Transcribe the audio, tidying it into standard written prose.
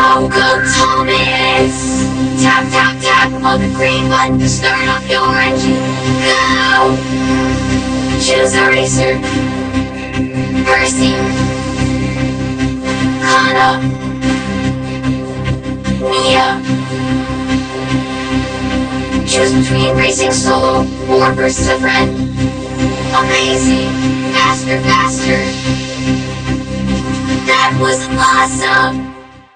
Go Thomas! Tap tap tap on the green button to start up your engine. Go! Choose a racer. Percy. Hana. Mia. Choose between racing solo or versus a friend. Amazing! Faster, faster! That was awesome!